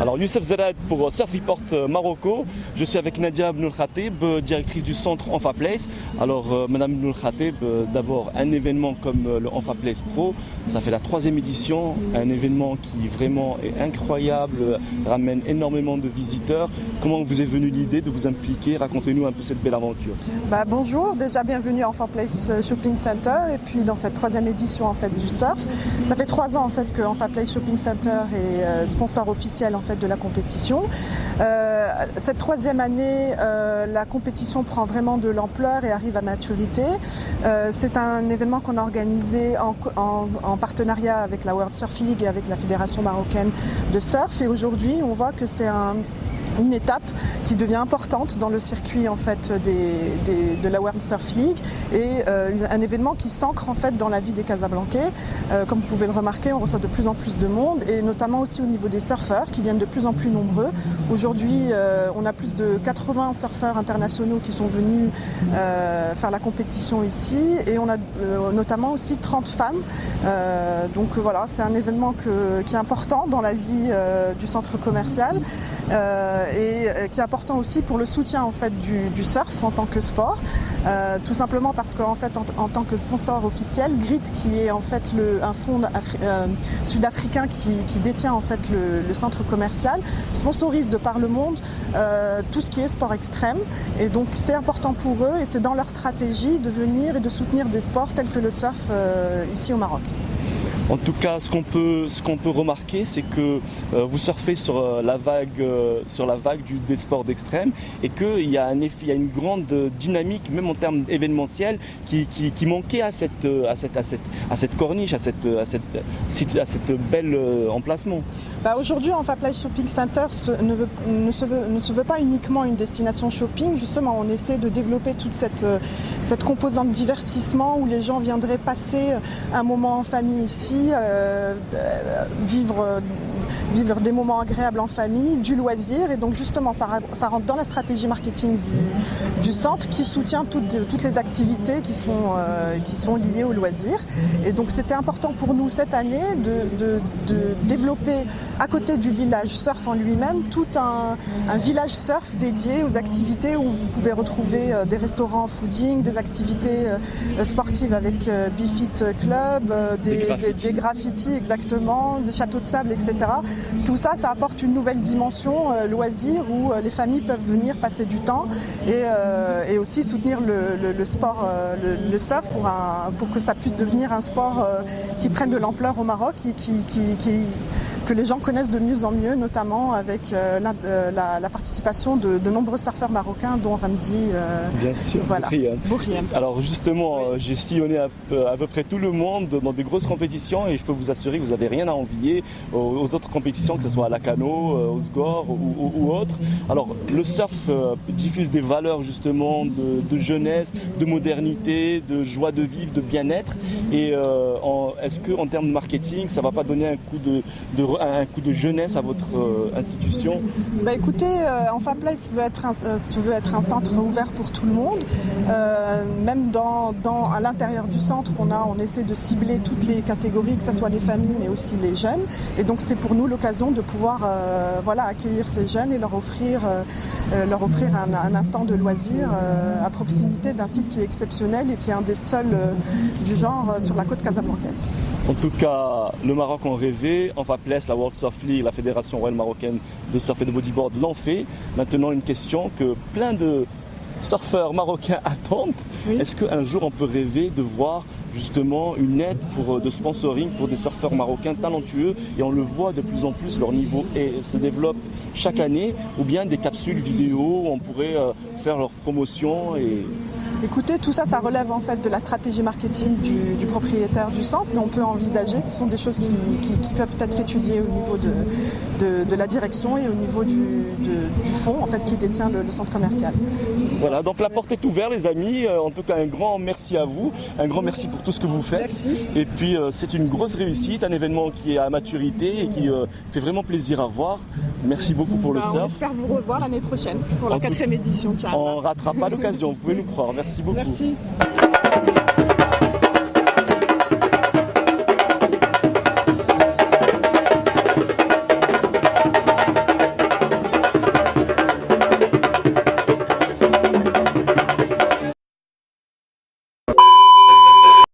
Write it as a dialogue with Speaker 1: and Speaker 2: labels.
Speaker 1: Alors Youssef Zerad pour Surf Report Marocco. Je suis avec Nadia Benoul Khatib, directrice du centre Enfa Place. Alors Madame Benoul Khatib, d'abord un événement comme le Enfa Place Pro, ça fait la 3e édition, un événement qui vraiment est incroyable, ramène énormément de visiteurs. Comment vous est venue l'idée de vous impliquer? Racontez-nous un peu cette belle aventure.
Speaker 2: Bonjour, déjà bienvenue à Enfa Place Shopping Center et puis dans cette 3e édition en fait du surf. Ça fait 3 ans en fait que Enfa Place Shopping Center est sponsor officiel en fait de la compétition. Cette 3e année, la compétition prend vraiment de l'ampleur et arrive à maturité. C'est un événement qu'on a organisé en partenariat avec la World Surf League et avec la Fédération marocaine de surf. Et aujourd'hui, on voit que c'est une étape qui devient importante dans le circuit en fait de la World Surf League et un événement qui s'ancre en fait dans la vie des Casablancais. Comme vous pouvez le remarquer, on reçoit de plus en plus de monde et notamment aussi au niveau des surfeurs qui viennent de plus en plus nombreux. Aujourd'hui, on a plus de 80 surfeurs internationaux qui sont venus faire la compétition ici et on a notamment aussi 30 femmes. Donc voilà, c'est un événement qui est important dans la vie du centre commercial. Et qui est important aussi pour le soutien en fait du surf en tant que sport, tout simplement parce qu'en fait en tant que sponsor officiel, GRIT qui est en fait un fonds sud-africain qui détient en fait le centre commercial, sponsorise de par le monde tout ce qui est sport extrême et donc c'est important pour eux et c'est dans leur stratégie de venir et de soutenir des sports tels que le surf ici au Maroc.
Speaker 1: En tout cas, ce qu'on peut remarquer, c'est que vous surfez sur la vague des sports d'extrême et qu'il y a une grande dynamique, même en termes événementiels, qui manquait à cette corniche, à cette belle emplacement.
Speaker 2: Aujourd'hui, Enfa Place Shopping Center ne se veut pas uniquement une destination shopping. Justement, on essaie de développer toute cette composante divertissement où les gens viendraient passer un moment en famille ici, vivre des moments agréables en famille, du loisir et donc justement ça rentre dans la stratégie marketing du centre qui soutient toutes les activités qui sont liées au loisir et donc c'était important pour nous cette année de développer à côté du village surf en lui-même tout un village surf dédié aux activités où vous pouvez retrouver des restaurants fooding, des activités sportives avec Bifit Club, des graffitis exactement, des châteaux de sable, etc. Tout ça, ça apporte une nouvelle dimension loisir où les familles peuvent venir passer du temps et aussi soutenir le sport, le surf pour que ça puisse devenir un sport qui prenne de l'ampleur au Maroc et que les gens connaissent de mieux en mieux, notamment avec la participation de nombreux surfeurs marocains, dont Ramzi.
Speaker 1: Bien sûr,
Speaker 2: voilà. Bourriam.
Speaker 1: Alors justement, j'ai sillonné à peu près tout le monde dans des grosses compétitions et je peux vous assurer que vous n'avez rien à envier aux autres compétitions, que ce soit à la Cano, au Sgor ou autres. Alors le surf diffuse des valeurs justement de jeunesse, de modernité, de joie de vivre, de bien-être. Et est-ce qu'en termes de marketing, ça ne va pas donner un coup de jeunesse à votre institution?
Speaker 2: Écoutez, Enfa Place veut être un centre ouvert pour tout le monde. Même à l'intérieur du centre, on essaie de cibler toutes les catégories, que ce soit les familles mais aussi les jeunes. Et donc c'est pour nous l'occasion de pouvoir accueillir ces jeunes et leur offrir un instant de loisir à proximité d'un site qui est exceptionnel et qui est un des seuls du genre sur la côte casablancaise.
Speaker 1: En tout cas, le Maroc en rêvait, Enfa Place, la World Surf League, la Fédération royale marocaine de surf et de bodyboard l'ont fait. Maintenant, une question que plein de surfeurs marocains attendent. Oui. Est-ce qu'un jour on peut rêver de voir justement une aide de sponsoring pour des surfeurs marocains talentueux et on le voit de plus en plus, leur niveau se développe chaque année, ou bien des capsules vidéo où on pourrait faire leur promotion
Speaker 2: Écoutez, tout ça relève en fait de la stratégie marketing du propriétaire du centre, mais on peut envisager, ce sont des choses qui peuvent être étudiées au niveau de la direction et au niveau du fonds en fait, qui détient le centre commercial.
Speaker 1: Voilà, donc la porte est ouverte les amis, en tout cas un grand merci à vous, un grand merci pour tout ce que vous faites.
Speaker 2: Merci.
Speaker 1: Et puis c'est une grosse réussite, un événement qui est à maturité et qui fait vraiment plaisir à voir. Merci beaucoup pour le surf.
Speaker 2: On espère vous revoir l'année prochaine pour la 4e édition.
Speaker 1: On ne ratera pas l'occasion, vous pouvez nous croire. Merci beaucoup.
Speaker 2: Merci.